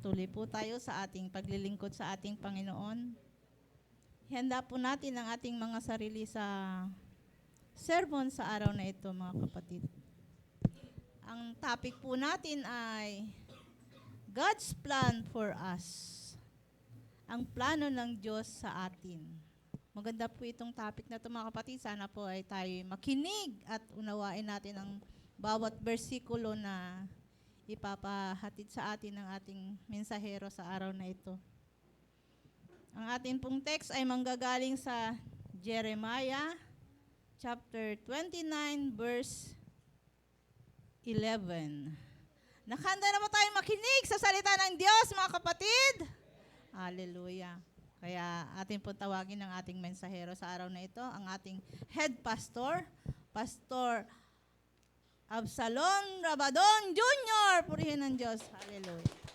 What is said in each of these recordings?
Tuloy po tayo sa ating paglilingkod sa ating Panginoon. Handa po natin ang ating mga sarili sa sermon sa araw na ito, mga kapatid. Ang topic po natin ay God's plan for us. Ang plano ng Diyos sa atin. Maganda po itong topic na ito, mga kapatid. Sana po ay tayo makinig at unawain natin ang bawat bersikulo na ipapahatid sa atin ng ating mensahero sa araw na ito. Ang ating pong text ay manggagaling sa Jeremiah chapter 29 verse 11. Nakahanda naman tayo makinig sa salita ng Diyos, mga kapatid. Hallelujah. Kaya ating pong tawagin ng ating mensahero sa araw na ito, ang ating head pastor, Pastor Absalom Rabadon Jr. Purihin ng Diyos. Hallelujah.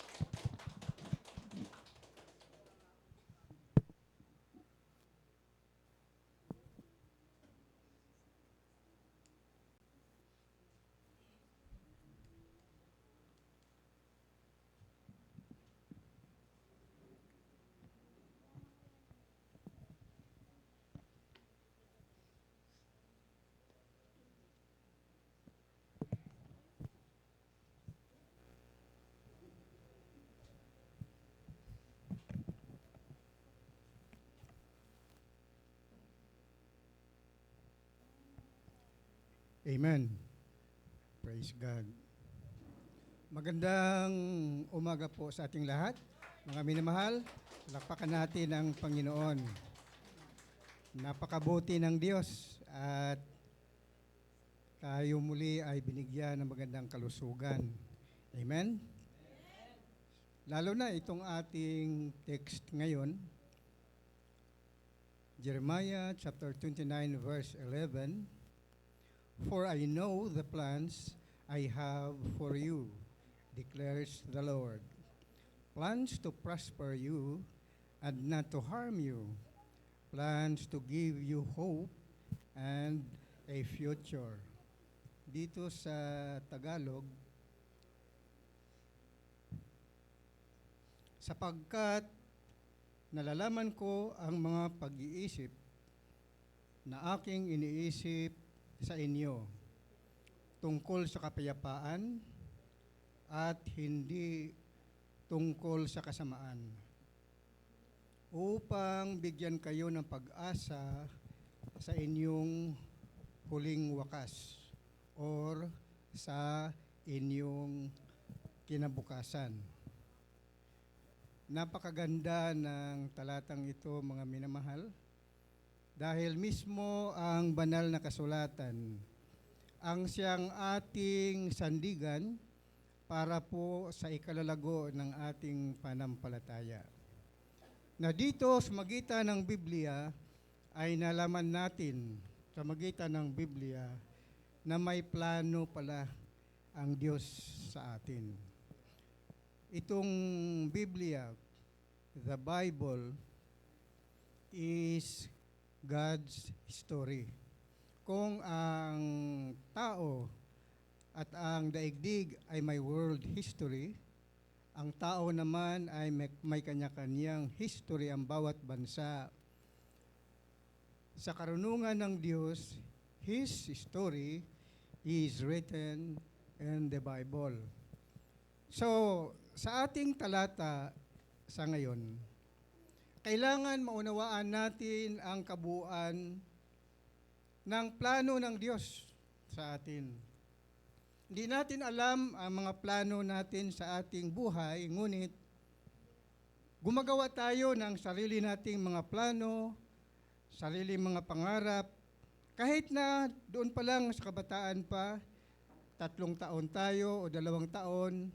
Amen. Praise God. Magandang umaga po sa ating lahat. Mga minamahal, palakpakan natin ang Panginoon. Napakabuti ng Diyos at tayo muli ay binigyan ng magandang kalusugan. Amen? Lalo na itong ating text ngayon, Jeremiah chapter 29 verse 11, "For I know the plans I have for you, declares the Lord. Plans to prosper you and not to harm you. Plans to give you hope and a future." Dito sa Tagalog, sapagkat nalalaman ko ang mga pag-iisip na aking iniisip sa inyo tungkol sa kapayapaan at hindi tungkol sa kasamaan, upang bigyan kayo ng pag-asa sa inyong huling wakas or sa inyong kinabukasan. Napakaganda ng talatang ito, mga minamahal, dahil mismo ang banal na kasulatan ang siyang ating sandigan para po sa ikalalago ng ating panampalataya. Na dito sa magitan ng Biblia ay nalaman natin sa magitan ng Biblia na may plano pala ang Diyos sa atin. Itong Biblia, the Bible, is God's story. Kung ang tao at ang daigdig ay may world history, ang tao naman ay may kanya-kanyang history ang bawat bansa. Sa karunungan ng Diyos, His story is written in the Bible. So, sa ating talata sa ngayon, kailangan maunawaan natin ang kabuuan ng plano ng Diyos sa atin. Hindi natin alam ang mga plano natin sa ating buhay, ngunit gumagawa tayo ng sarili nating mga plano, sarili mga pangarap, kahit na doon pa lang sa kabataan pa, 3 taon tayo o 2 taon,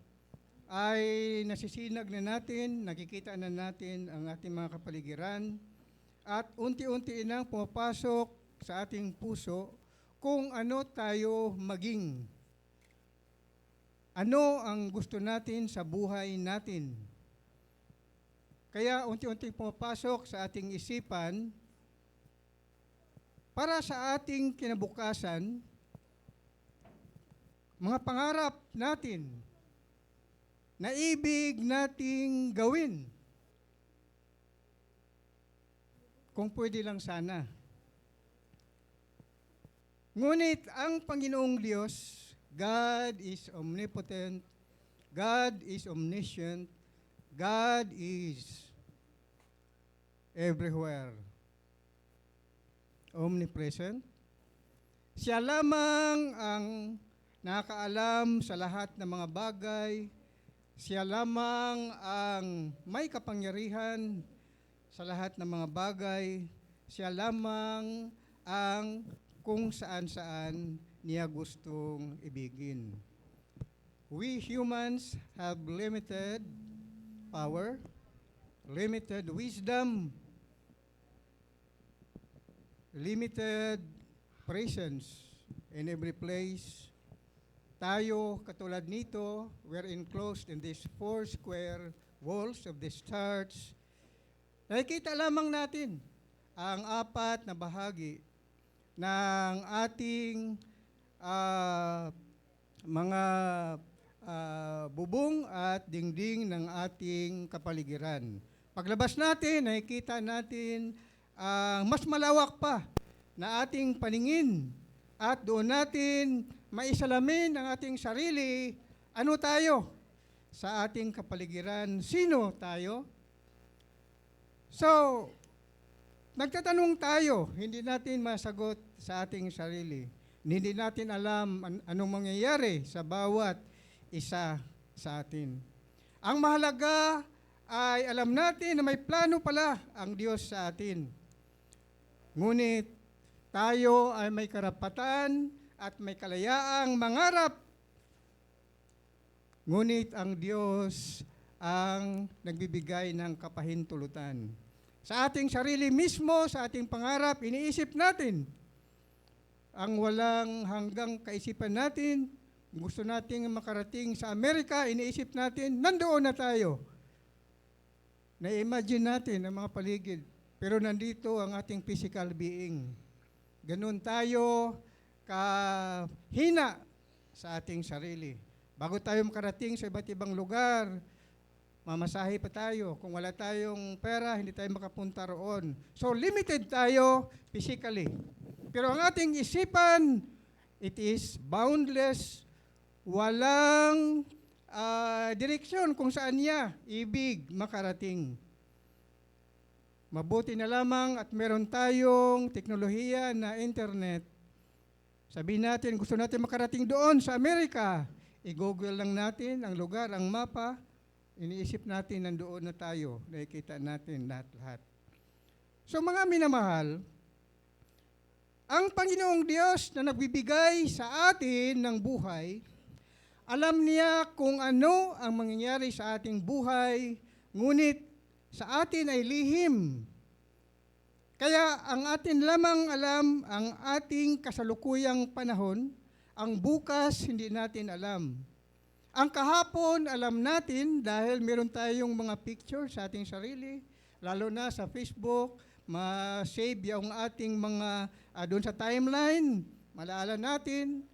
ay nasisinag na natin, nakikita na natin ang ating mga kapaligiran at unti-unti nang pumapasok sa ating puso kung ano tayo maging. Ano ang gusto natin sa buhay natin. Kaya unti-unti pumapasok sa ating isipan para sa ating kinabukasan, mga pangarap natin, na ibig nating gawin. Kung pwede lang sana. Ngunit ang Panginoong Diyos, God is omnipotent, God is omniscient, God is everywhere. Omnipresent. Siya lamang ang nakakaalam sa lahat ng mga bagay. Siya lamang ang may kapangyarihan sa lahat ng mga bagay. Siya lamang ang kung saan-saan niya gustong ibigin. We humans have limited power, limited wisdom, limited presence in every place. Tayo, katulad nito, we're enclosed in these 4 square walls of this church. Nakikita lamang natin ang 4 na bahagi ng ating mga bubong at dingding ng ating kapaligiran. Paglabas natin, nakikita natin mas malawak pa na ating paningin at doon natin maisalamin ang ating sarili. Ano tayo sa ating kapaligiran? Sino tayo? So, nagtatanong tayo, hindi natin masagot sa ating sarili. Hindi natin alam anong mangyayari sa bawat isa sa atin. Ang mahalaga ay alam natin na may plano pala ang Diyos sa atin. Ngunit tayo ay may karapatan at may kalayaang mangarap. Ngunit ang Diyos ang nagbibigay ng kapahintulutan. Sa ating sarili mismo, sa ating pangarap, iniisip natin ang walang hanggang kaisipan natin. Gusto nating makarating sa Amerika, iniisip natin, nandoon na tayo. Na-imagine natin ang mga paligid. Pero nandito ang ating physical being. Ganun tayo kahina sa ating sarili. Bago tayo makarating sa iba't ibang lugar, mamasahe pa tayo. Kung wala tayong pera, hindi tayo makapunta roon. So limited tayo physically. Pero ang ating isipan, it is boundless. Walang direksyon kung saan niya ibig makarating. Mabuti na lamang at meron tayong teknolohiya na internet. Sabihin natin, gusto natin makarating doon sa Amerika. I-google lang natin ang lugar, ang mapa. Iniisip natin nandoon na tayo. Nakikita natin lahat-lahat. So mga minamahal, ang Panginoong Diyos na nagbibigay sa atin ng buhay, alam niya kung ano ang mangyayari sa ating buhay, ngunit sa atin ay lihim. Kaya ang atin lamang alam ang ating kasalukuyang panahon, ang bukas hindi natin alam. Ang kahapon alam natin dahil meron tayong mga picture sa ating sarili, lalo na sa Facebook, ma-save yung ating mga doon sa timeline, malaala natin,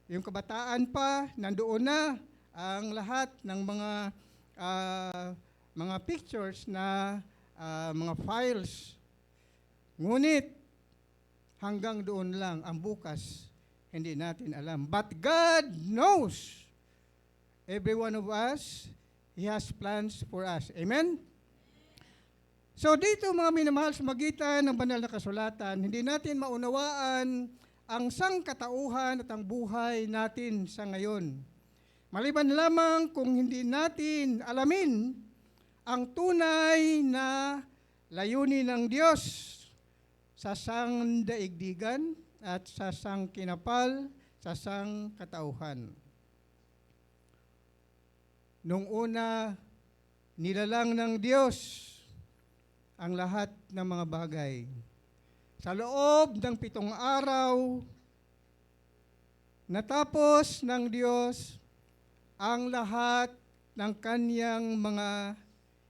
yung kabataan pa, nandoon na ang lahat ng mga pictures na mga files. Ngunit, hanggang doon lang, ang bukas, hindi natin alam. But God knows. Every one of us, He has plans for us. Amen? So dito mga minamahal sa magitan ng banal na kasulatan, hindi natin maunawaan ang sangkatauhan at ang buhay natin sa ngayon. Maliban lamang kung hindi natin alamin ang tunay na layunin ng Diyos sa sangdaigdigan at sa sangkinapal, sa sangkatauhan. Nung una, nilalang ng Diyos ang lahat ng mga bagay. Sa loob ng 7 araw, natapos ng Diyos ang lahat ng kanyang mga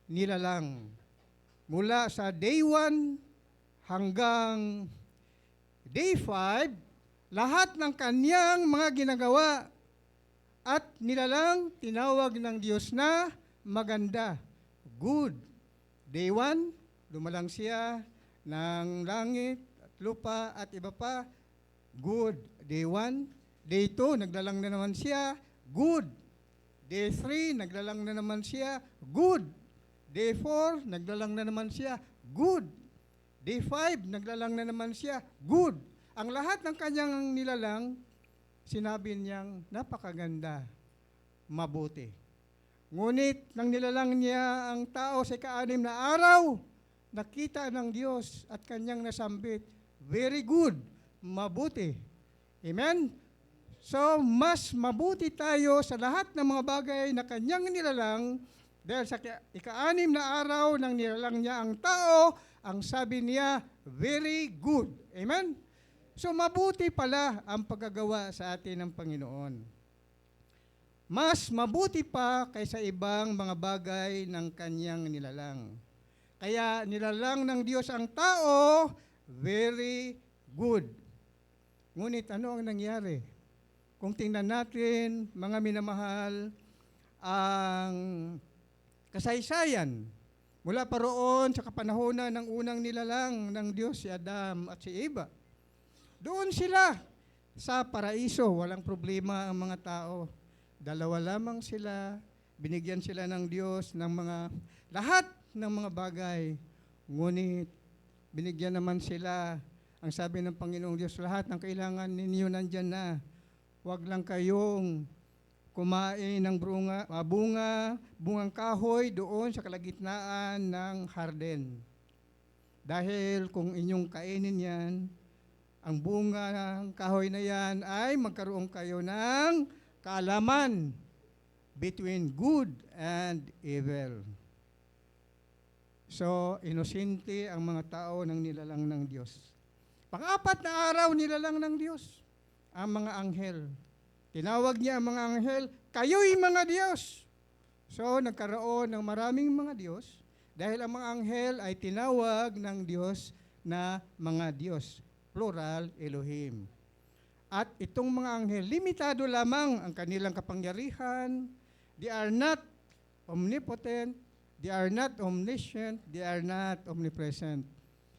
nilalang. Mula sa day 1 hanggang day 5, lahat ng kanyang mga ginagawa At nilalang tinawag ng Diyos na maganda, good. Day 1, lumalang siya ng langit at lupa at iba pa, good. Day 1, Day 2, naglalang na naman siya, good. Day 3, naglalang na naman siya, good. Day 4, naglalang na naman siya, good. Day 5, naglalang na naman siya, good. Ang lahat ng kanyang nilalang, sinabi niyang napakaganda, mabuti. Ngunit nang nilalang niya ang tao sa ika-6 na araw, nakita ng Diyos at kanyang nasambit, very good, mabuti. Amen? So, mas mabuti tayo sa lahat ng mga bagay na kanyang nilalang dahil sa ika-6 na araw nang nilalang niya ang tao, ang sabi niya, very good. Amen? So, mabuti pala ang paggagawa sa atin ng Panginoon. Mas mabuti pa kaysa ibang mga bagay ng kanyang nilalang. Kaya nilalang ng Diyos ang tao, very good. Ngunit ano ang nangyari? Kung tingnan natin, mga minamahal, ang kasaysayan, mula pa roon sa kapanahonan ng unang nilalang ng Diyos, si Adam at si Eva. Doon sila sa paraiso, walang problema ang mga tao. Dalawa lamang sila, binigyan sila ng Diyos ng lahat ng mga bagay. Ngunit binigyan naman sila, ang sabi ng Panginoong Diyos, lahat ng kailangan ninyo nandyan na. Huwag lang kayong kumain ng bungang kahoy doon sa kalagitnaan ng harden. Dahil kung inyong kainin yan, ang bunga ng kahoy na yan ay magkaroon kayo ng kaalaman between good and evil. So, inosente ang mga tao ng nilalang ng Diyos. Pang-4 na araw nilalang ng Diyos ang mga anghel. Tinawag niya ang mga anghel, kayo'y mga Diyos. So, nagkaroon ng maraming mga Diyos dahil ang mga anghel ay tinawag ng Diyos na mga Diyos. Plural, Elohim. At itong mga anghel, limitado lamang ang kanilang kapangyarihan. They are not omnipotent, they are not omniscient, they are not omnipresent.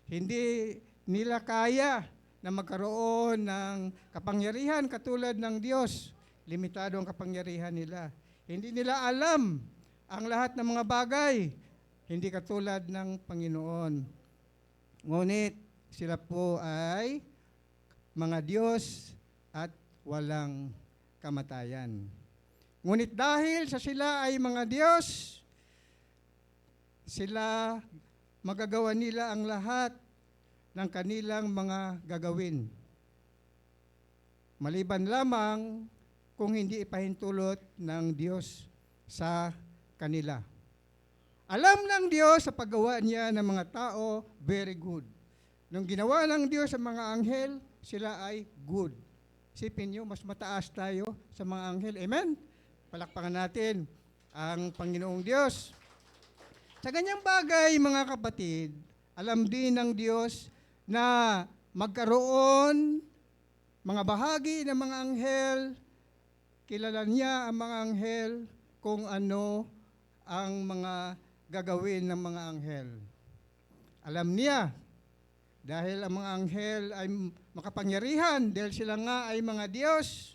Hindi nila kaya na magkaroon ng kapangyarihan katulad ng Diyos. Limitado ang kapangyarihan nila. Hindi nila alam ang lahat ng mga bagay, hindi katulad ng Panginoon. Ngunit sila po ay mga Diyos at walang kamatayan. Ngunit dahil sa sila ay mga Diyos, sila magagawa nila ang lahat ng kanilang mga gagawin. Maliban lamang kung hindi ipahintulot ng Diyos sa kanila. Alam ng Diyos sa paggawa niya ng mga tao, very good. Nung ginawa ng Diyos sa mga anghel, sila ay good. Isipin nyo, mas mataas tayo sa mga anghel. Amen? Palakpakan natin ang Panginoong Diyos. Sa ganyang bagay, mga kapatid, alam din ng Diyos na magkaroon mga bahagi ng mga anghel, kilala niya ang mga anghel kung ano ang mga gagawin ng mga anghel. Alam niya, dahil ang mga anghel ay makapangyarihan, dahil sila nga ay mga Diyos,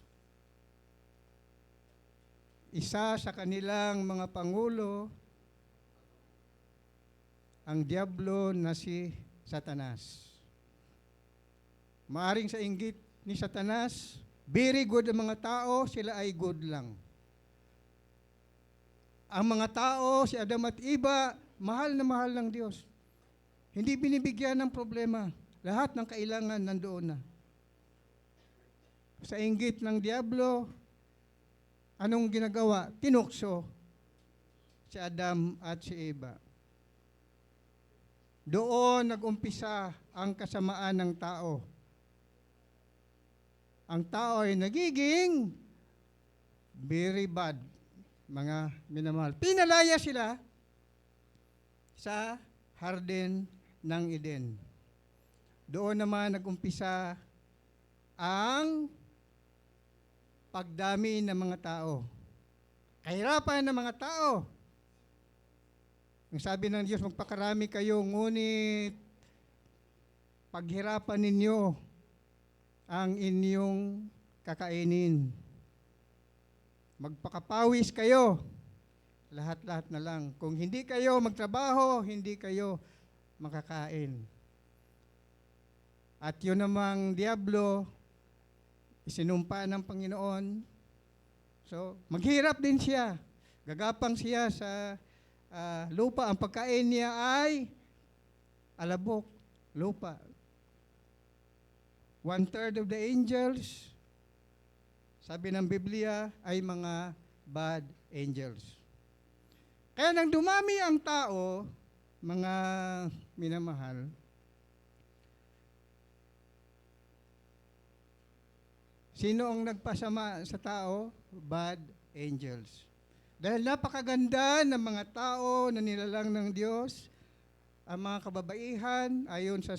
isa sa kanilang mga pangulo, ang Diablo na si Satanas. Maaring sa inggit ni Satanas, very good ang mga tao, sila ay good lang. Ang mga tao, si Adam at Eva, mahal na mahal ng Diyos. Hindi binibigyan ng problema. Lahat ng kailangan nandoon na. Sa inggit ng Diablo, anong ginagawa? Tinukso si Adam at si Eva. Doon nag-umpisa ang kasamaan ng tao. Ang tao ay nagiging very bad, mga minamahal. Pinalaya sila sa Harden ng Eden. Doon naman nag-umpisa ang pagdami ng mga tao. Kahirapan ng mga tao. Ang sabi ng Diyos, magpakarami kayo, ngunit paghirapan ninyo ang inyong kakainin. Magpakapawis kayo. Lahat-lahat na lang. Kung hindi kayo magtrabaho, hindi kayo makakain. At yun namang diablo, isinumpa ng Panginoon. So, maghirap din siya. Gagapang siya sa lupa. Ang pagkain niya ay alabok, lupa. 1/3 of the angels, sabi ng Biblia, ay mga bad angels. Kaya nang dumami ang tao, mga minamahal, sino ang nagpasama sa tao? Bad angels. Dahil napakaganda ng mga tao na nilalang ng Diyos, ang mga kababaihan, ayon sa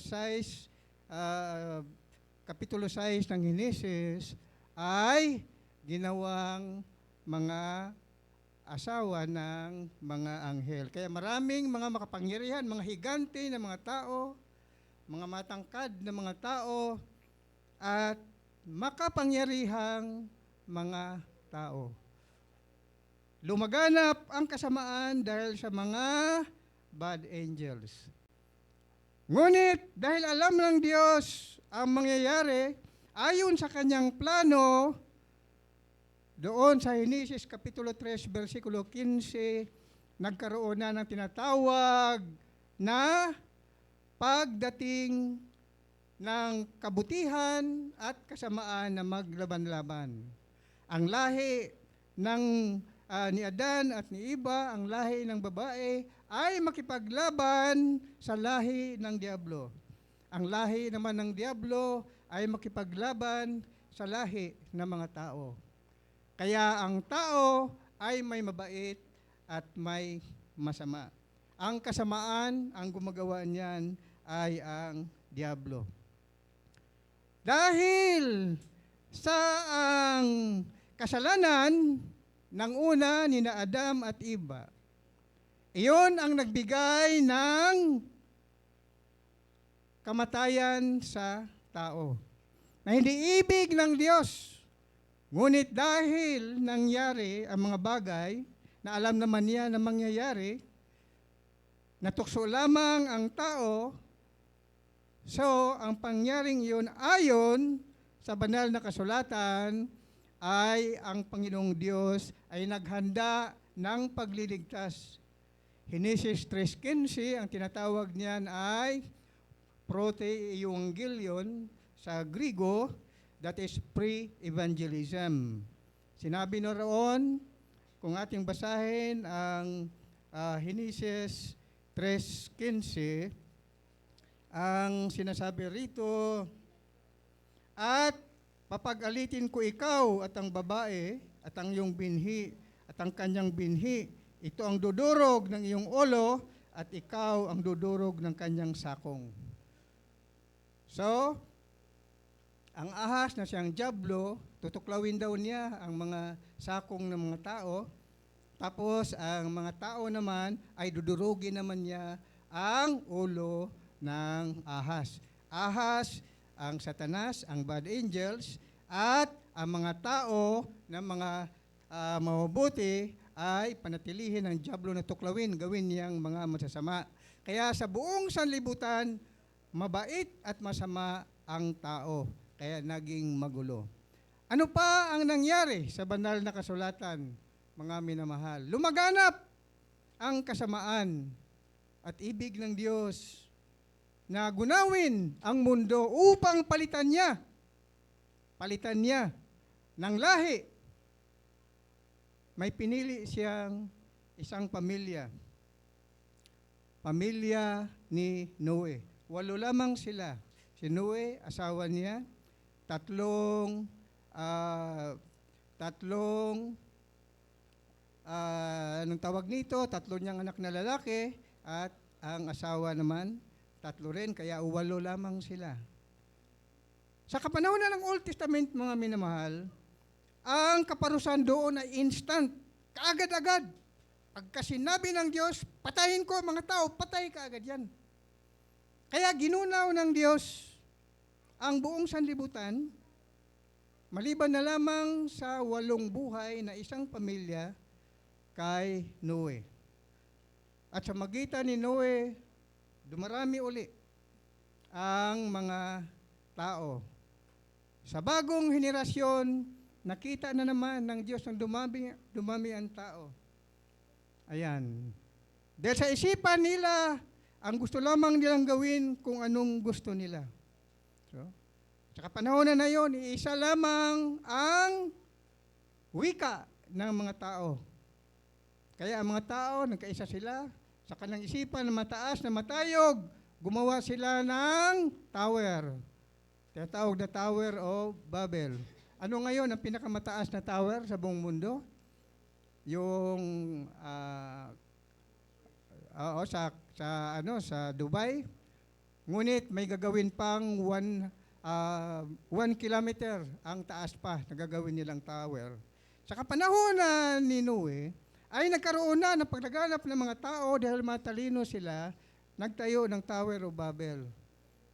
Kapitulo 6 ng Henesis, ay ginawang mga asawa ng mga anghel. Kaya maraming mga makapangyarihan, mga higante na mga tao, mga matangkad na mga tao, at makapangyarihang mga tao. Lumaganap ang kasamaan dahil sa mga bad angels. Ngunit dahil alam ng Diyos ang mangyayari, ayon sa kanyang plano, doon sa Henesis Kapitulo 3, versikulo 15, nagkaroon na ng tinatawag na pagdating ng kabutihan at kasamaan na maglaban-laban. Ang lahi ni Adan at ni Eva, ang lahi ng babae, ay makipaglaban sa lahi ng diablo. Ang lahi naman ng diablo ay makipaglaban sa lahi ng mga tao. Kaya ang tao ay may mabait at may masama. Ang kasamaan, ang gumagawa niyan ay ang diablo. Dahil sa ang kasalanan ng una ni na Adam at Eva, iyon ang nagbigay ng kamatayan sa tao. Na hindi ibig ng Diyos. Ngunit dahil nangyari ang mga bagay na alam naman niya na mangyayari, natukso lamang ang tao. So, ang pangyaring iyon ayon sa banal na kasulatan ay ang Panginoong Diyos ay naghanda ng pagliligtas. Henesis 3:15, ang tinatawag niyan ay proto-evangelion sa Grigo, that is pre-evangelism. Sinabi na roon, kung ating basahin ang Henesis 3:15, ang sinasabi rito, at papag-alitin ko ikaw at ang babae at ang iyong binhi at ang kanyang binhi. Ito ang dudurog ng iyong ulo at ikaw ang dudurog ng kanyang sakong. So, ang ahas na siyang diablo, tutuklawin daw niya ang mga sakong ng mga tao. Tapos, ang mga tao naman ay dudurugin naman niya ang ulo ng ahas. Ahas, ang Satanas, ang bad angels, at ang mga tao na mga mabubuti ay panatilihin ng diablo na tuklawin, gawin niyang mga masasama. Kaya sa buong sanlibutan, mabait at masama ang tao. Kaya naging magulo. Ano pa ang nangyari sa banal na kasulatan, mga minamahal? Lumaganap ang kasamaan at ibig ng Diyos na gunawin ang mundo upang palitan niya ng lahi. May pinili siyang isang pamilya ni Noe. 8 lamang sila. Si Noe, asawa niya, tatlong anong tawag nito, 3 niyang anak na lalaki, at ang asawa naman, 3 rin, kaya 8 lamang sila. Sa kapanahon na ng Old Testament, mga minamahal, ang kaparusahan doon ay instant, kaagad-agad. Pagka sinabi ng Diyos, patayin ko mga tao, patay ka agad yan. Kaya ginunaw ng Diyos ang buong sanlibutan, maliban na lamang sa 8 buhay na isang pamilya kay Noe. At sa magitan ni Noe, dumarami uli ang mga tao. Sa bagong henerasyon, nakita na naman ng Diyos na dumami ang tao. Ayan. Dahil sa isipan nila, ang gusto lamang nilang gawin kung anong gusto nila. So, sa panahon na yun, iisa lamang ang wika ng mga tao. Kaya ang mga tao, nagkaisa sila, sa kanilang isipan na mataas na matayog, gumawa sila ng tower. Tinatawag na Tower of Babel. Ano ngayon ang pinakamataas na tower sa buong mundo? Yung sa Dubai. Ngunit may gagawin pang 1 kilometer ang taas pa na gagawin nilang tower. Sa panahon ni Noe, ay nagkaroon na ng paglaganap ng mga tao dahil matalino sila, nagtayo ng Tower of Babel.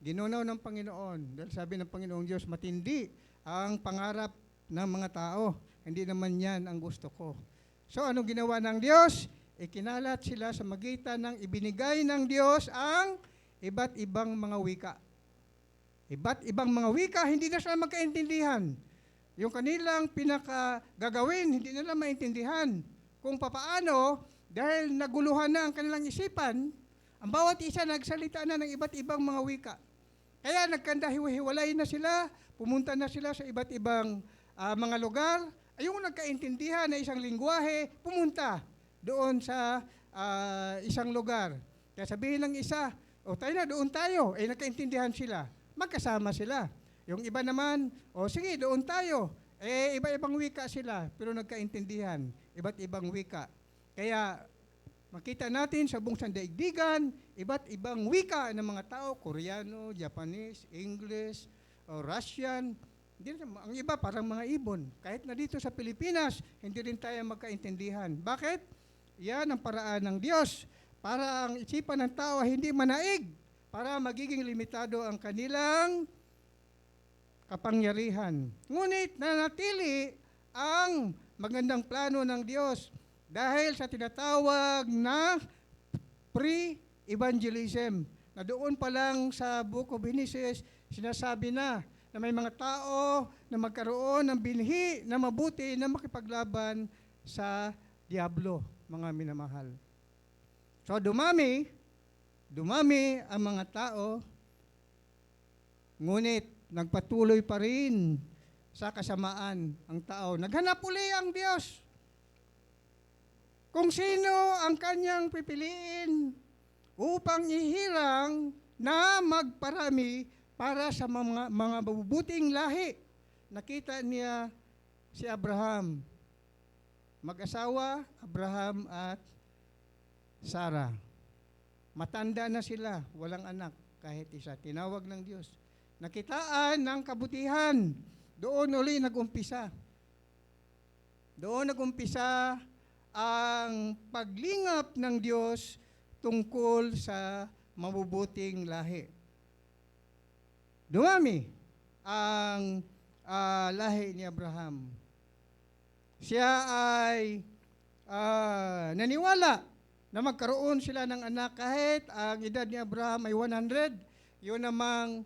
Ginunaw ng Panginoon dahil sabi ng Panginoong Diyos, matindi ang pangarap ng mga tao. Hindi naman yan ang gusto ko. So ano ginawa ng Diyos? Ikinalat sila sa magitan ng ibinigay ng Diyos ang iba't ibang mga wika. Iba't ibang mga wika, hindi na sila magkaintindihan. Yung kanilang pinakagagawin, hindi nila maintindihan. Kung papaano, dahil naguluhan na ang kanilang isipan, ang bawat isa nagsalita na ng iba't ibang mga wika. Kaya nagkandahiwalay na sila, pumunta na sila sa iba't ibang mga lugar. Yung nagkaintindihan na isang lingwahe, pumunta doon sa isang lugar. Kaya sabihin ng isa, tayo na, doon tayo. Nagkaintindihan sila. Magkasama sila. Yung iba naman, sige, doon tayo. Iba-ibang wika sila, pero nagkaintindihan. Iba't ibang wika. Kaya makita natin sa buong sandaigdigan, iba't ibang wika ng mga tao, Koreano, Japanese, English, Russian. Ang iba parang mga ibon. Kahit na dito sa Pilipinas, hindi rin tayo magkaintindihan. Bakit? Yan ang paraan ng Diyos. Para ang isipan ng tao hindi manaig. Para magiging limitado ang kanilang kapangyarihan. Ngunit nanatili ang magandang plano ng Diyos dahil sa tinatawag na pre-evangelism. Na doon pa lang sa Book of Genesis, sinasabi na may mga tao na magkaroon ng binhi na mabuti na makipaglaban sa Diablo, mga minamahal. So dumami ang mga tao, ngunit nagpatuloy pa rin sa kasamaan ang tao. Naghanap uli ang Diyos kung sino ang kanyang pipiliin upang ihirang na magparami para sa mga mabubuting lahi. Nakita niya si Abraham, mag-asawa, Abraham at Sarah. Matanda na sila, walang anak, kahit isa. Tinawag ng Diyos. Nakitaan ng kabutihan. Doon uli nag-umpisa. Doon nag-umpisa ang paglingap ng Diyos tungkol sa mabubuting lahi. Dumami ang lahi ni Abraham. Siya ay naniwala na magkaroon sila ng anak kahit ang edad ni Abraham ay 100. Yun namang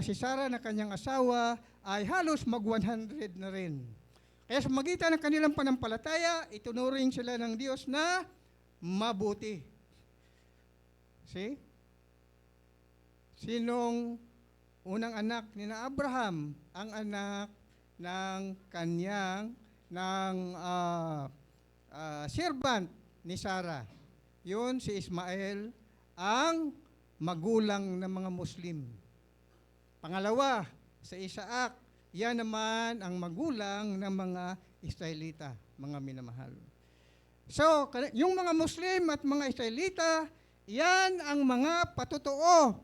si Sarah na kanyang asawa ay halos mag-100 na rin. Kaya sa magitan ng kanilang panampalataya, itunuring sila ng Diyos na mabuti. See? Sinong unang anak ni na Abraham? Ang anak ng kanyang servant ni Sarah. Yun si Ismael, ang magulang ng mga Muslim. Pangalawa, sa Isaac, yan naman ang magulang ng mga Israelita, mga minamahal. So, yung mga Muslim at mga Israelita, yan ang mga patotoo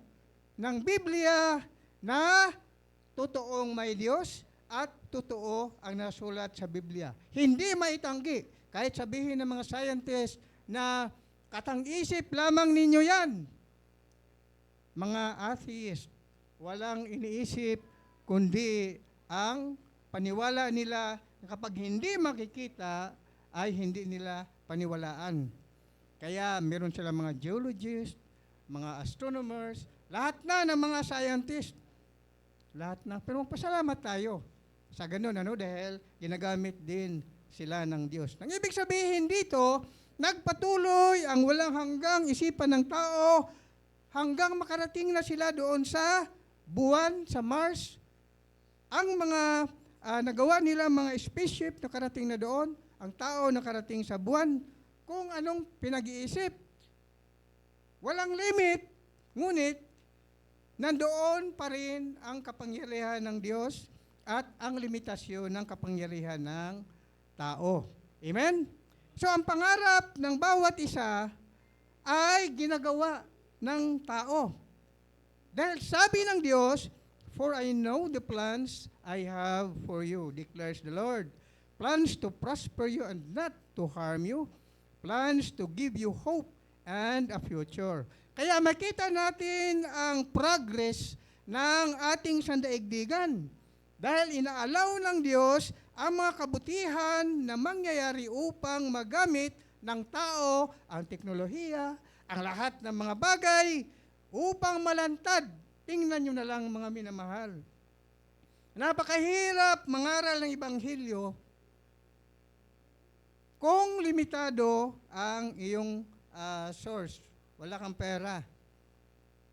ng Biblia na totoong may Diyos at totoo ang nasulat sa Biblia. Hindi maitanggi. Kahit sabihin ng mga scientists na katang-isip lamang ninyo yan. Mga atheist, walang iniisip kundi ang paniwala nila na kapag hindi makikita ay hindi nila paniwalaan. Kaya meron sila mga geologists, mga astronomers, lahat na ng mga scientists. Lahat na. Pero magpasalamat tayo sa ganun, dahil ginagamit din sila ng Diyos. Ang ibig sabihin dito, nagpatuloy ang walang hanggang isipan ng tao hanggang makarating na sila doon sa buwan, sa Mars. Ang mga nagawa nila, mga spaceship na karating na doon, ang tao nakarating sa buwan, kung anong pinag-iisip. Walang limit, ngunit nandoon pa rin ang kapangyarihan ng Diyos at ang limitasyon ng kapangyarihan ng tao. Amen? So ang pangarap ng bawat isa ay ginagawa ng tao. Dahil sabi ng Diyos, "For I know the plans I have for you, declares the Lord. Plans to prosper you and not to harm you. Plans to give you hope and a future." Kaya makita natin ang progress ng ating sandaigdigan. Dahil inaalaw ng Diyos ang mga kabutihan na mangyayari upang magamit ng tao ang teknolohiya, ang lahat ng mga bagay upang malantad. Tingnan nyo na lang mga minamahal. Napakahirap mangaral ng Ebanghelyo kung limitado ang iyong source. Wala kang pera.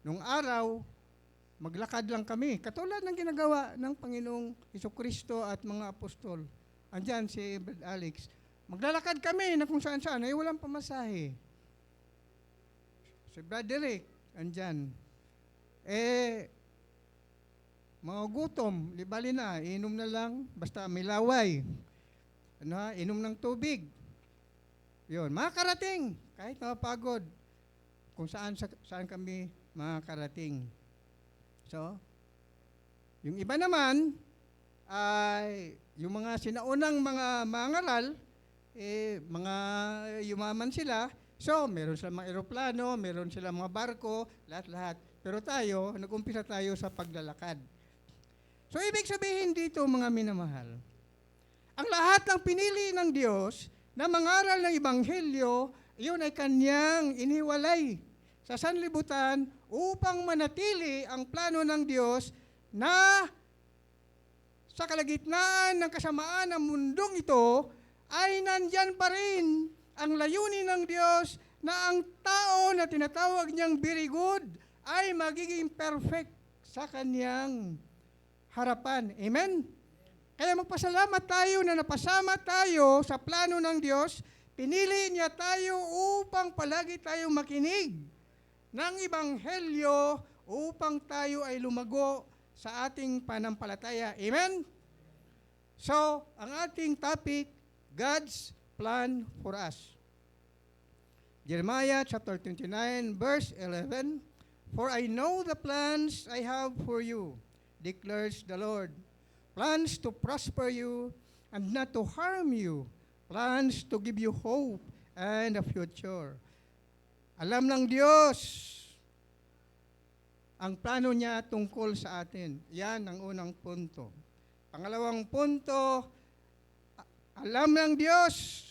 Nung araw, maglakad lang kami. Katulad ng ginagawa ng Panginoong Jesucristo at mga apostol. Andyan si Brad Alex. Maglalakad kami na kung saan-saan. Walang pamasahe. Si Brad Derek, andyan. Mga gutom, libali na, inom na lang, basta may laway. Inom ng tubig. Yun, makakarating, kahit napapagod, kung saan kami makakarating. So, yung iba naman, ay yung mga sinaunang mga mangaral, mga yumaman sila, so meron silang mga eroplano, meron silang mga barko, lahat-lahat. Pero tayo, nag-umpisa tayo sa paglalakad. So, ibig sabihin dito, mga minamahal, ang lahat ng pinili ng Diyos na mangaral ng Ebanghelyo, iyon ay kanyang iniwalay sa sanlibutan upang manatili ang plano ng Diyos na sa kalagitnaan ng kasamaan ng mundong ito ay nandyan pa rin ang layunin ng Diyos na ang tao na tinatawag niyang very good ay magiging perfect sa kanyang harapan. Amen? Kaya magpasalamat tayo na napasama tayo sa plano ng Diyos. Pinili niya tayo upang palagi tayong makinig ng Ebanghelyo upang tayo ay lumago sa ating panampalataya. Amen? So, ang ating topic, God's plan for us. Jeremiah chapter 29, verse 11, "For I know the plans I have for you, declares the Lord. Plans to prosper you and not to harm you. Plans to give you hope and a future." Alam ng Diyos ang plano niya tungkol sa atin. Yan ang unang punto. Pangalawang punto, alam ng Diyos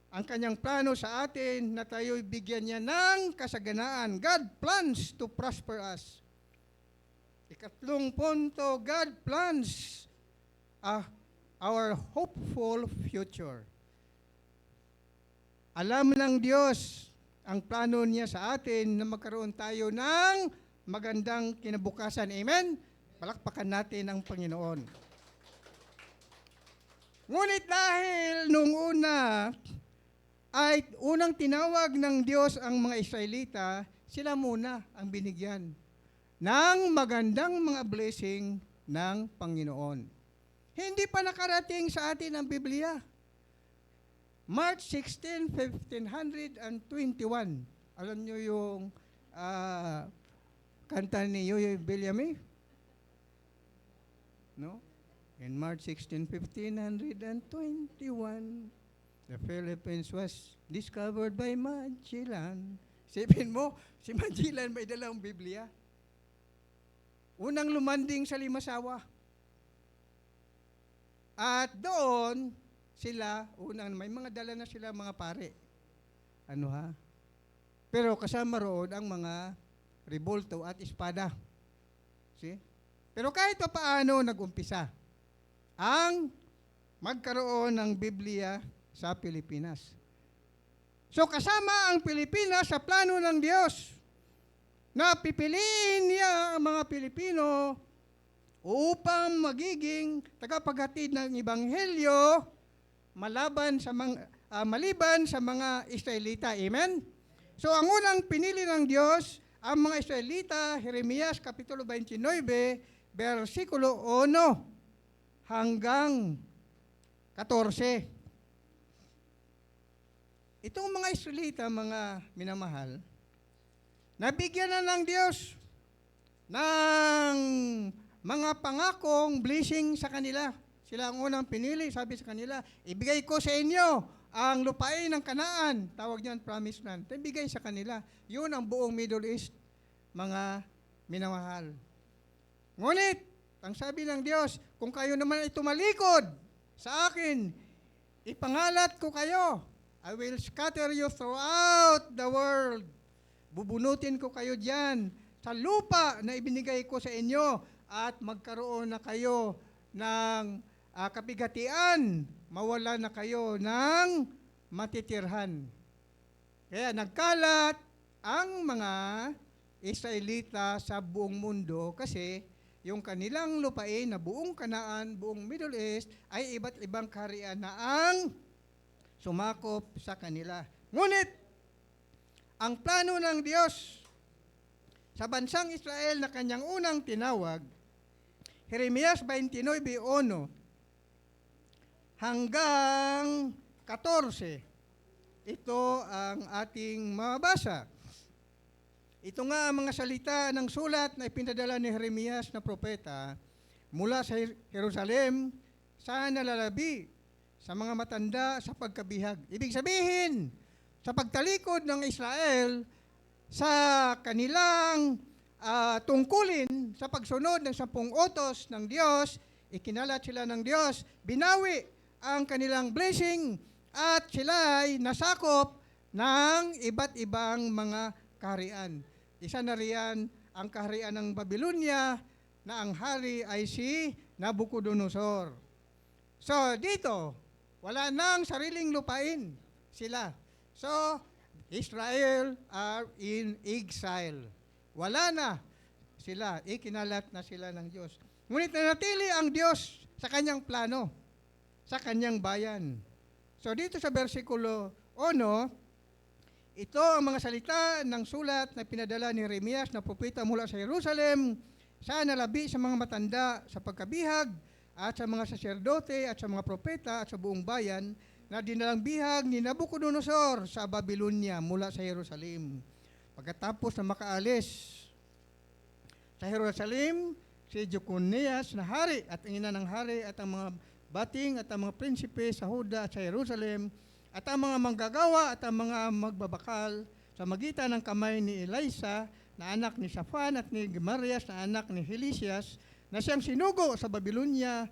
ang kanyang plano sa atin na tayo'y bigyan niya ng kasaganaan. God plans to prosper us. Ikatlong punto, God plans our hopeful future. Alam ng Diyos ang plano niya sa atin na magkaroon tayo ng magandang kinabukasan. Amen? Palakpakan natin ang Panginoon. Ngunit dahil nung una ay unang tinawag ng Diyos ang mga Israelita, sila muna ang binigyan ng magandang mga blessing ng Panginoon. Hindi pa nakarating sa atin ang Biblia. March 16, 1521. Alam nyo yung kanta ni Yoyoy Villame? No? In March 16, 1521, the Philippines was discovered by Magellan. Sipin mo, si Magellan may dalang Biblia. Unang lumanding sa Limasawa. At doon, sila, unang may mga dala na sila mga pare. Ano ha? Pero kasama roon ang mga rebolto at espada. See? Pero kahit pa paano nag-umpisa ang magkaroon ng Biblia sa Pilipinas. So kasama ang Pilipinas sa plano ng Diyos na pipiliin niya ang mga Pilipino upang magiging tagapaghatid ng Ebanghelyo maliban sa mga Israelita. Amen? So ang unang pinili ng Diyos ang mga Israelita, Jeremias Kapitulo 29, versikulo 1 hanggang 14. Itong mga Israelita, mga minamahal, nabigyan na ng Diyos ng mga pangakong blessing sa kanila. Sila ang unang pinili, sabi sa kanila, ibigay ko sa inyo ang lupain ng Kanaan. Tawag niyan, promised land. Ibigay sa kanila. Yun ang buong Middle East, mga minamahal. Ngunit, ang sabi ng Diyos, kung kayo naman ay tumalikod sa akin, ipangalat ko kayo. I will scatter you throughout the world. Bubunutin ko kayo diyan sa lupa na ibinigay ko sa inyo at magkaroon na kayo ng kapigatian. Mawala na kayo ng matitirhan. Kaya nagkalat ang mga Israelita sa buong mundo kasi yung kanilang lupain na buong Kanaan, buong Middle East ay iba't ibang kaharian na ang sumakop sa kanila. Ngunit, ang plano ng Diyos sa bansang Israel na kanyang unang tinawag, Jeremias 29:1 hanggang 14. Ito ang ating mabasa. Ito nga ang mga salita ng sulat na ipinadala ni Jeremias na propeta mula sa Jerusalem sa nalalabi sa mga matanda sa pagkabihag. Ibig sabihin, sa pagtalikod ng Israel sa kanilang tungkulin sa pagsunod ng 10 utos ng Diyos, ikinalat sila ng Diyos, binawi ang kanilang blessing at sila ay nasakop ng iba't ibang mga kaharian. Isa na riyan ang kaharian ng Babylonia na ang hari ay si Nabucodonosor. So dito, wala nang sariling lupain sila. So, Israel are in exile. Wala na sila. Ikinalat na sila ng Diyos. Ngunit nanatili ang Diyos sa kanyang plano, sa kanyang bayan. So, dito sa versikulo 1, ito ang mga salita ng sulat na pinadala ni Jeremias na propeta mula sa Jerusalem sa nalabi sa mga matanda sa pagkabihag at sa mga saserdote at sa mga propeta at sa buong bayan na dinalang bihag ni Nabucodonosor sa Babylonia mula sa Jerusalem. Pagkatapos na makaalis sa Jerusalem, si Jeconias na hari at ang ina ng hari at ang mga bating at ang mga prinsipe sa Huda at sa Jerusalem at ang mga manggagawa at ang mga magbabakal sa magitan ng kamay ni Elisa na anak ni Shaphan at ni Gemarias na anak ni Hilicias na siyang sinugo sa Babylonia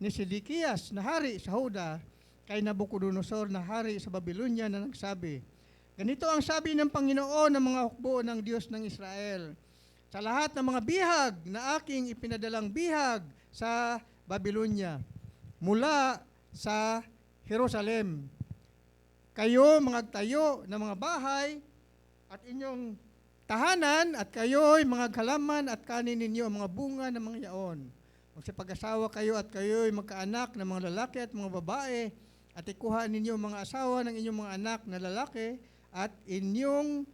ni Sedekias na hari sa Huda kay Nabucodonosor na hari sa Babylonia na nagsabi, ganito ang sabi ng Panginoon ng mga hukbo ng Diyos ng Israel, sa lahat ng mga bihag na aking ipinadalang bihag sa Babylonia mula sa Jerusalem, kayo magtayo ng mga bahay at inyong tahanan at kayo'y mga halaman at kanin ninyo ang mga bunga ng mga yaon. Magsipag-asawa kayo at kayo'y magkaanak ng mga lalaki at mga babae at ikuha ninyo ang mga asawa ng inyong mga anak na lalaki at inyong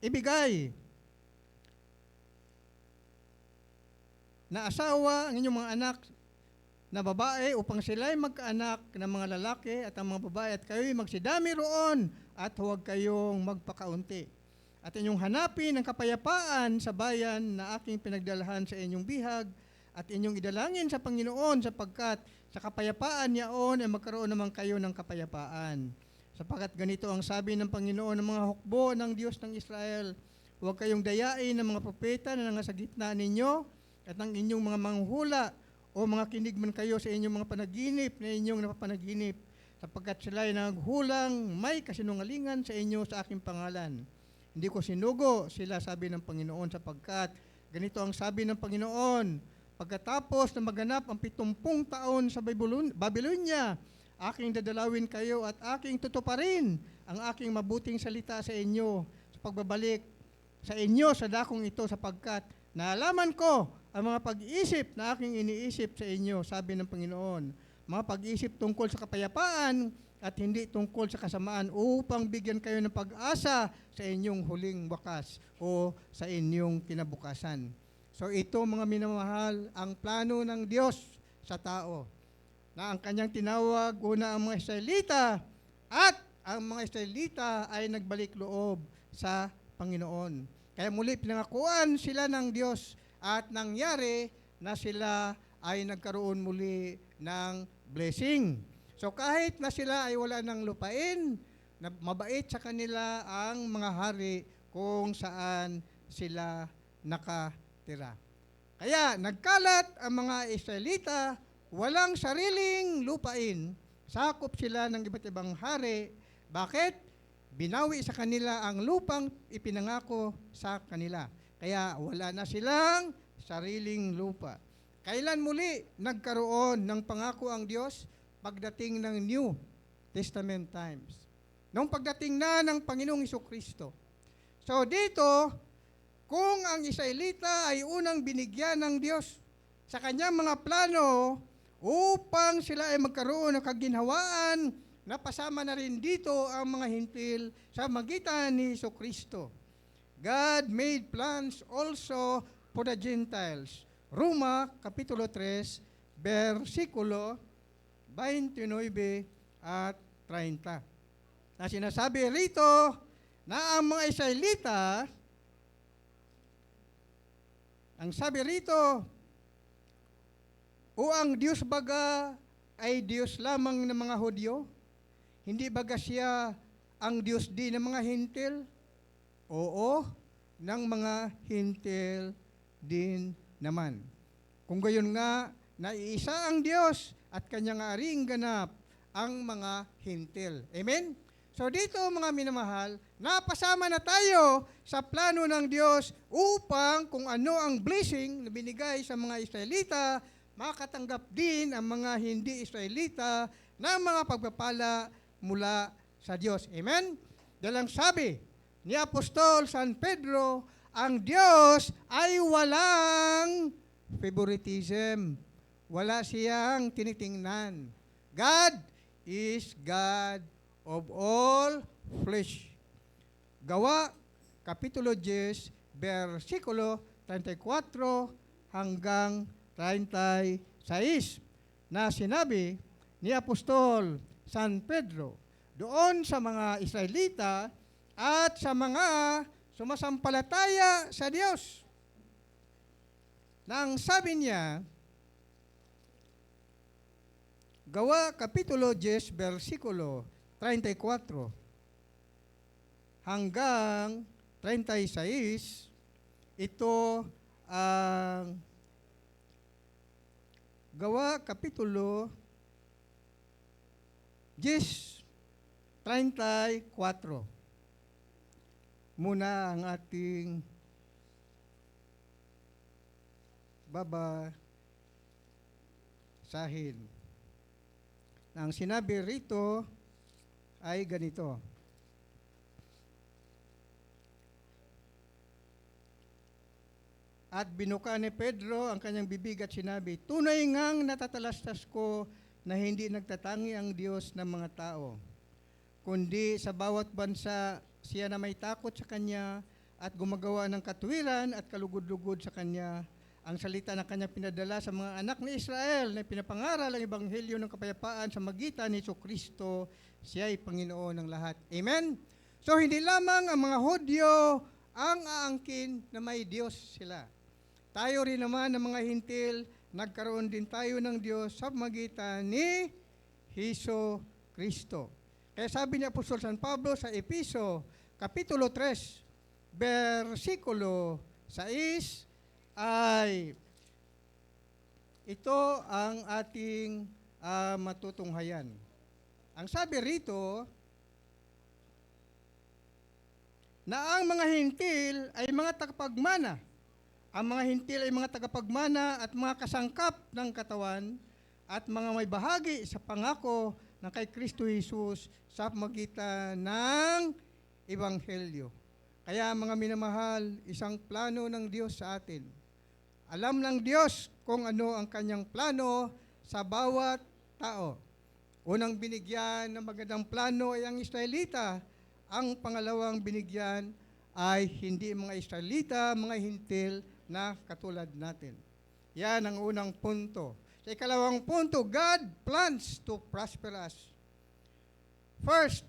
ibigay na asawa ang inyong mga anak na babae upang sila'y magkaanak ng mga lalaki at ang mga babae at kayo'y magsidami roon at huwag kayong magpakaunti. At inyong hanapin ang kapayapaan sa bayan na aking pinagdalahan sa inyong bihag at inyong idalangin sa Panginoon sapagkat sa kapayapaan niyaon ay magkaroon naman kayo ng kapayapaan. Sapagkat ganito ang sabi ng Panginoon ng mga hukbo ng Diyos ng Israel, huwag kayong dayain ng mga propeta na nasa gitna ninyo at ng inyong mga manghula o mga kinig man kayo sa inyong mga panaginip na inyong napapanaginip sapagkat sila ay naghulang may kasinungalingan sa inyo sa aking pangalan. Hindi ko sinugo sila, sabi ng Panginoon, sapagkat ganito ang sabi ng Panginoon, pagkatapos na maganap ang 70 taon sa Babylonia, aking dadalawin kayo at aking tutuparin ang aking mabuting salita sa inyo sa pagbabalik sa inyo sa dakong ito sapagkat naalaman ko ang mga pag-iisip na aking iniisip sa inyo, sabi ng Panginoon. Mga pag-iisip tungkol sa kapayapaan at hindi tungkol sa kasamaan upang bigyan kayo ng pag-asa sa inyong huling wakas o sa inyong kinabukasan. So ito mga minamahal, ang plano ng Diyos sa tao na ang kanyang tinawag una ang mga Israelita at ang mga Israelita ay nagbalik loob sa Panginoon. Kaya muli pinangakuan sila ng Diyos at nangyari na sila ay nagkaroon muli ng blessing. So kahit na sila ay wala ng lupain, na mabait sa kanila ang mga hari kung saan sila nakatira. Kaya nagkalat ang mga Israelita, walang sariling lupain, sakop sila ng iba't ibang hari. Bakit? Binawi sa kanila ang lupang ipinangako sa kanila. Kaya wala na silang sariling lupa. Kailan muli nagkaroon ng pangako ang Diyos? Pagdating ng New Testament times. Nung pagdating na ng Panginoong Hesukristo. So dito, kung ang Israelita ay unang binigyan ng Diyos sa kanyang mga plano upang sila ay magkaroon ng kaginhawaan, napasama na rin dito ang mga hintil sa magitan ni Hesukristo. God made plans also for the Gentiles. Roma, Kapitulo 3, versikulo 29 at 30. Na sinasabi rito na ang mga Israelita, ang sabi rito, o ang Diyos baga ay Diyos lamang ng mga Hudyo? Hindi baga siya ang Diyos din ng mga hintil? Oo, ng mga hintil din naman. Kung gayon nga, naiisa ang Diyos at kanyang aring ganap ang mga hintil. Amen? So dito mga minamahal, napasama na tayo sa plano ng Diyos upang kung ano ang blessing na binigay sa mga Israelita, makatanggap din ang mga hindi Israelita ng mga pagpapala mula sa Diyos. Amen? Dahil ang sabi ni Apostol San Pedro, ang Diyos ay walang favoritism. Wala siyang tinitingnan. God is God of all flesh. Gawa, Kapitulo 10, versikulo 34 hanggang 36 na sinabi ni Apostol San Pedro doon sa mga Israelita at sa mga sumasampalataya sa Diyos. Nang sabi niya, Gawa, Kapitulo 10, versikulo 34 hanggang 36, ito ang Gawa, Kapitulo 10, 34. Muna ang ating babasahin. Ang sinabi rito ay ganito. At binuka ni Pedro ang kanyang bibig at sinabi, tunay ngang natatalastas ko na hindi nagtatangi ang Diyos ng mga tao, kundi sa bawat bansa siya na may takot sa Kanya at gumagawa ng katwiran at kalugod-lugod sa Kanya. Ang salita na Kanya pinadala sa mga anak ni Israel na pinapangaral ang ebanghelyo ng kapayapaan sa magitan ni Jesucristo, siya ay Panginoon ng lahat. Amen? So hindi lamang ang mga Hudyo ang aangkin na may Diyos sila. Tayo rin naman ng mga hintil nagkaroon din tayo ng Diyos sa magitan ni Hesus Kristo. Kaya sabi ni Apostol San Pablo sa Episo, Kapitulo 3, versikulo 6, ay ito ang ating matutunghayan. Ang sabi rito, na ang mga hintil ay mga tagapagmana. Ang mga hintil ay mga tagapagmana at mga kasangkap ng katawan at mga may bahagi sa pangako ng kay Kristo Jesus sa magitan ng Ebanghelyo. Kaya mga minamahal, isang plano ng Diyos sa atin. Alam ng Diyos kung ano ang kanyang plano sa bawat tao. Unang binigyan ng magandang plano ay ang Israelita. Ang pangalawang binigyan ay hindi mga Israelita, mga hintil na katulad natin. Yan ang unang punto. Sa ikalawang punto, God plans to prosper us. First,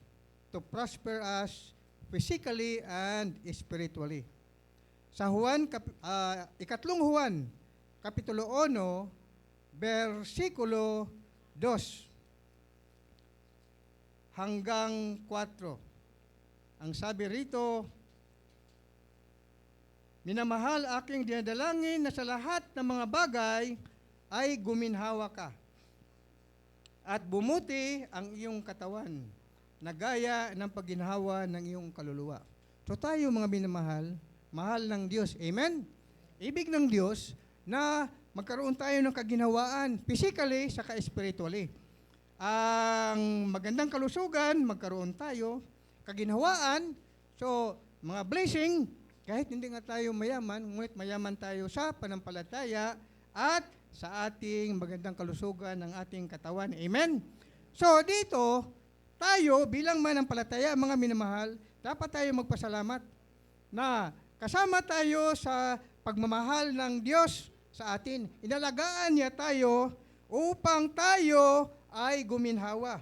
to prosper us physically and spiritually. Sa ikatlong Juan, Kapitulo 1, versikulo 2 hanggang 4. Ang sabi rito, minamahal aking dinadalangin na sa lahat ng mga bagay ay guminhawa ka at bumuti ang iyong katawan na gaya ng pagginhawa ng iyong kaluluwa. So tayo mga minamahal, mahal ng Diyos. Amen? Ibig ng Diyos na magkaroon tayo ng kaginhawaan physically saka spiritually. Ang magandang kalusugan, magkaroon tayo kaginhawaan. So, mga blessing, kahit hindi nga tayo mayaman, ngunit mayaman tayo sa panampalataya at sa ating magandang kalusugan ng ating katawan. Amen? So, dito, tayo bilang manampalataya, mga minamahal, dapat tayo magpasalamat na kasama tayo sa pagmamahal ng Diyos sa atin. Inalagaan niya tayo upang tayo ay guminhawa.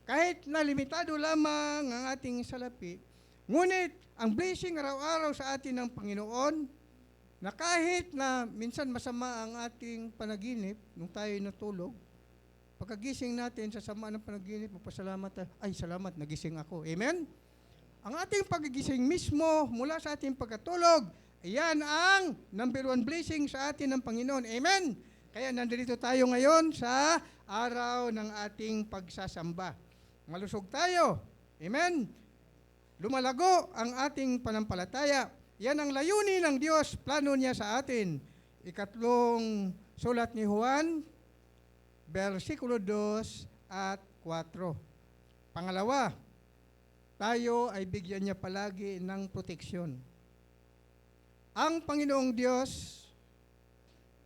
Kahit na limitado lamang ang ating salapi, ngunit ang blessing araw-araw sa atin ng Panginoon, na kahit na minsan masama ang ating panaginip, nung tayo natulog, pagkagising natin sa sama ng panaginip, magpasalamat tayo, ay salamat, nagising ako. Amen? Ang ating pagigising mismo mula sa ating pagkatulog, ayan ang number one blessing sa atin ng Panginoon. Amen? Kaya nandito tayo ngayon sa araw ng ating pagsasamba. Malusog tayo. Amen? Lumalago ang ating panampalataya. Yan ang layunin ng Diyos, plano niya sa atin. Ikatlong sulat ni Juan, versikulo 2 at 4. Pangalawa, tayo ay bigyan niya palagi ng proteksyon. Ang Panginoong Diyos,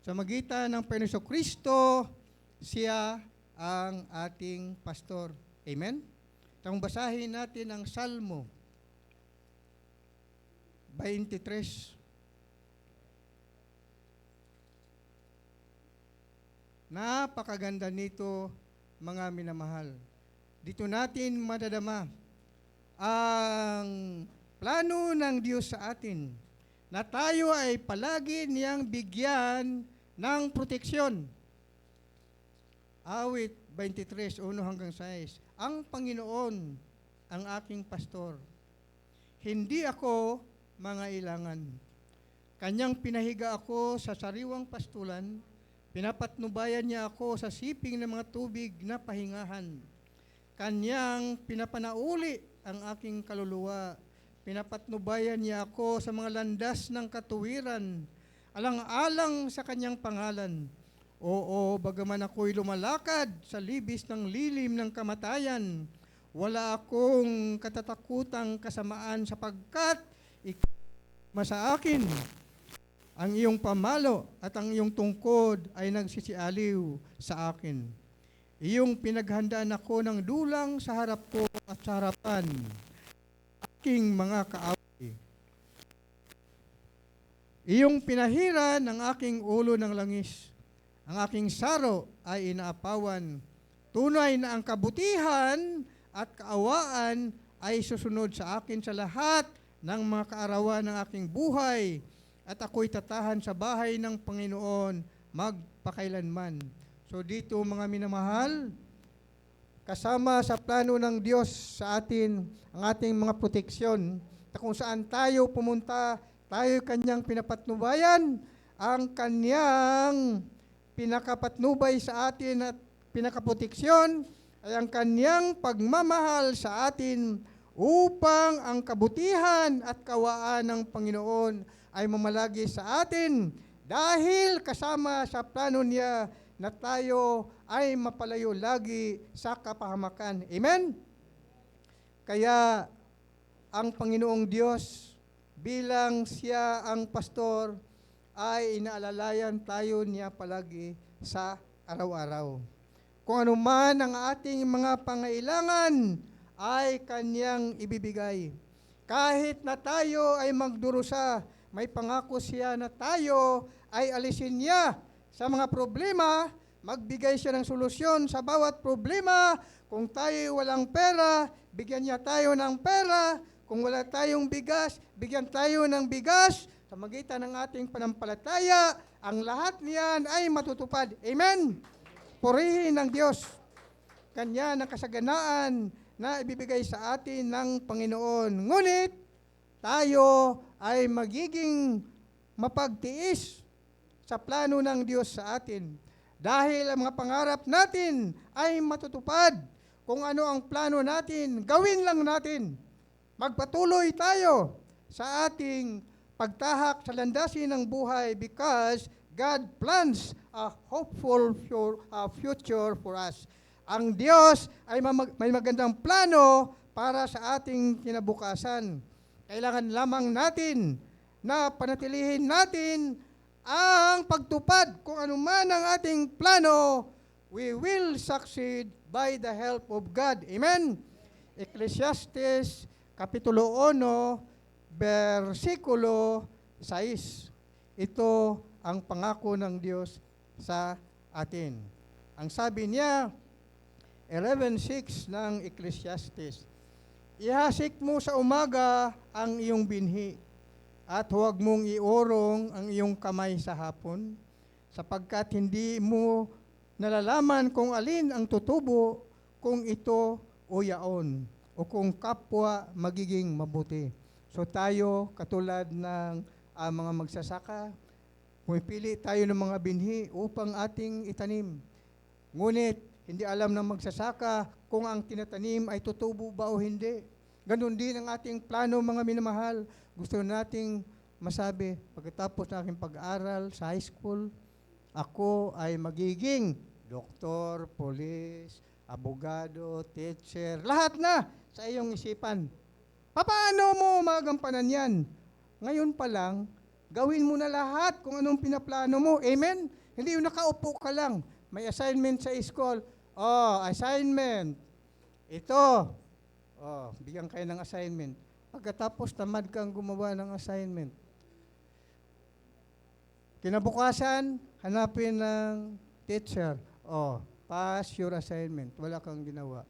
sa magitan ng Panginoong Kristo, siya ang ating pastor. Amen? Itong basahin natin ang Salmo 23. Napakaganda nito, mga minamahal. Dito natin madadama ang plano ng Diyos sa atin na tayo ay palagi niyang bigyan ng proteksyon. Awit 23, 1 hanggang 6. Ang Panginoon ang aking pastor. Hindi ako mangailangan. Kanyang pinahiga ako sa sariwang pastulan. Pinapatnubayan niya ako sa siping ng mga tubig na pahingahan. Kanyang pinapanauli ang aking kaluluwa. Pinapatnubayan niya ako sa mga landas ng katuwiran. Alang-alang sa kanyang pangalan. Oo, bagaman ako'y lumalakad sa libis ng lilim ng kamatayan, wala akong katatakutang kasamaan sapagkat ikaw sa akin. Ang iyong pamalo at ang iyong tungkod ay nagsisialiw sa akin. Iyong pinaghandaan ako ng dulang sa harap ko at sa harapan aking mga kaaway. Iyong pinahira ng aking ulo ng langis. Ang aking saro ay inaapawan. Tunay na ang kabutihan at kaawaan ay susunod sa akin sa lahat ng mga kaarawan ng aking buhay. At ako'y tatahan sa bahay ng Panginoon magpakailanman. So dito mga minamahal, kasama sa plano ng Diyos sa atin ang ating mga proteksyon na kung saan tayo pumunta, tayo kanyang pinapatnubayan, ang kanyang pinakapatnubay sa atin at pinakaproteksyon ay ang kanyang pagmamahal sa atin upang ang kabutihan at kawaan ng Panginoon ay mamalagi sa atin dahil kasama sa plano niya na tayo ay mapalayo lagi sa kapahamakan. Amen? Kaya ang Panginoong Diyos bilang siya ang pastor ay inaalalayan tayo niya palagi sa araw-araw. Kung ano man ang ating mga pangailangan ay kanyang ibibigay. Kahit na tayo ay magdurusa, may pangako siya na tayo ay alisin niya sa mga problema, magbigay siya ng solusyon sa bawat problema. Kung tayo walang pera, bigyan niya tayo ng pera. Kung wala tayong bigas, bigyan tayo ng bigas. Sa magitan ng ating panampalataya, ang lahat niyan ay matutupad. Amen? Purihin ng Diyos. Kanya ng kasaganaan na ibibigay sa atin ng Panginoon. Ngunit, tayo ay magiging mapagtiis sa plano ng Diyos sa atin. Dahil ang mga pangarap natin ay matutupad. Kung ano ang plano natin, gawin lang natin. Magpatuloy tayo sa ating pagtahak sa landasin ng buhay because God plans a hopeful future for us. Ang Diyos ay may magandang plano para sa ating kinabukasan. Kailangan lamang natin na panatilihin natin ang pagtupad kung ano man ang ating plano, we will succeed by the help of God. Amen? Ecclesiastes, Kapitulo 1, versikulo 6. Ito ang pangako ng Diyos sa atin. Ang sabi niya, 11:6 ng Ecclesiastes, ihasik mo sa umaga ang iyong binhi at huwag mong iorong ang iyong kamay sa hapon, sapagkat hindi mo nalalaman kung alin ang tutubo, kung ito o yaon, o kung kapwa magiging mabuti. So tayo, katulad ng mga magsasaka, pumipili tayo ng mga binhi upang ating itanim. Ngunit, hindi alam ng magsasaka kung ang tinatanim ay tutubo ba o hindi. Ganon din ang ating plano, mga minamahal. Gusto nating masabi, pagkatapos ng aking pag-aaral sa high school, ako ay magiging doktor, polis, abogado, teacher, lahat na sa iyong isipan. Paano mo magampanan yan? Ngayon pa lang, gawin mo na lahat kung anong pinaplano mo. Amen? Hindi yung nakaupo ka lang. May assignment sa school. Oh, assignment. Ito. Oh, bigyan kayo ng assignment. Pagkatapos tamad kang gumawa ng assignment. Kinabukasan, hanapin ng teacher. Oh, pass your assignment. Wala kang ginawa.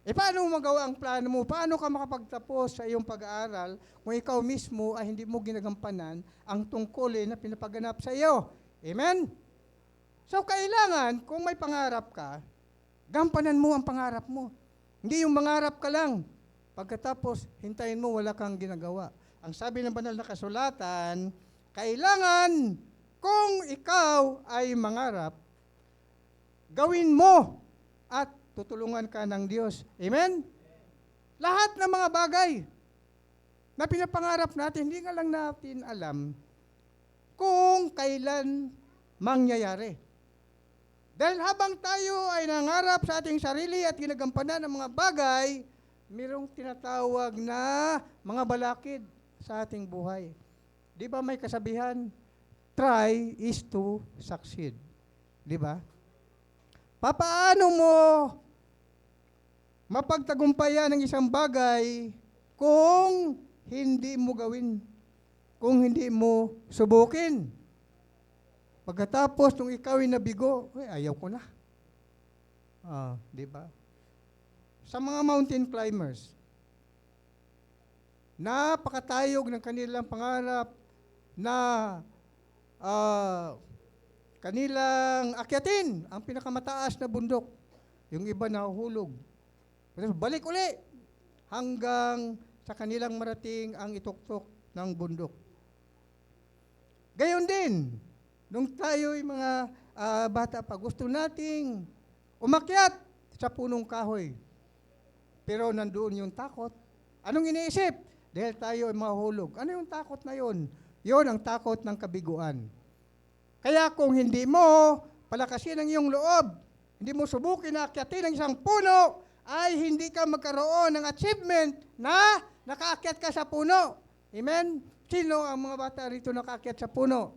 Paano mo magawa ang plano mo? Paano ka makapagtapos sa iyong pag-aaral kung ikaw mismo ay hindi mo ginagampanan ang tungkulin na pinapaganap sa iyo? Amen? So, kailangan, kung may pangarap ka, gampanan mo ang pangarap mo. Hindi yung mangarap ka lang. Pagkatapos, hintayin mo, wala kang ginagawa. Ang sabi ng banal na kasulatan, kailangan, kung ikaw ay mangarap, gawin mo at tutulungan ka ng Diyos. Amen? Lahat ng mga bagay na pinapangarap natin, hindi nga lang natin alam kung kailan mangyayari. Dahil habang tayo ay nangarap sa ating sarili at ginagampanan ng mga bagay, mayroong tinatawag na mga balakid sa ating buhay. Di ba may kasabihan? Try is to succeed. Di ba? Papaano mo mapagtagumpayan ng isang bagay kung hindi mo gawin, kung hindi mo subukin? Pagkatapos nung ikaw ay nabigo, ayaw ko na. Di ba? Sa mga mountain climbers, napakatayog ng kanilang pangarap na kanilang akyatin ang pinakamataas na bundok. Yung iba nahuhulog. Tapos balik uli hanggang sa kanilang marating ang ituktok ng bundok. Gayon din, nung tayo'y mga bata pa, gusto nating umakyat sa punong kahoy. Pero nandoon yung takot. Anong iniisip? Dahil tayo ay mahulog. Ano yung takot na yun? Yun ang takot ng kabiguan. Kaya kung hindi mo palakasin ang iyong loob, hindi mo subukin na akyatin ang isang puno, ay hindi ka magkaroon ng achievement na nakaakyat ka sa puno. Amen? Sino ang mga bata rito nakaakyat sa puno?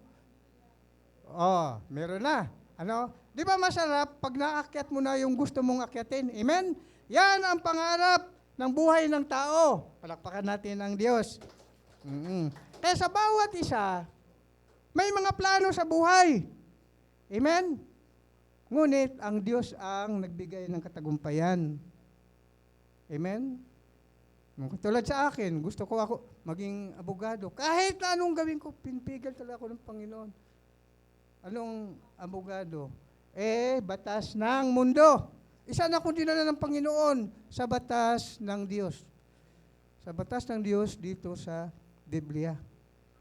Oh, meron na. Ano? Di ba masarap pag naakyat mo na yung gusto mong akyatin? Amen? Yan ang pangarap ng buhay ng tao. Palakpakan natin ang Diyos. Kaya sa bawat isa, may mga plano sa buhay. Amen? Ngunit ang Diyos ang nagbigay ng katagumpayan. Amen? Tulad sa akin, gusto ko ako maging abogado. Kahit na anong gawin ko, pinipigil talaga ako ng Panginoon. Anong abogado? Batas ng mundo. Isa na akong dinala ng Panginoon sa batas ng Diyos. Sa batas ng Diyos dito sa Biblia.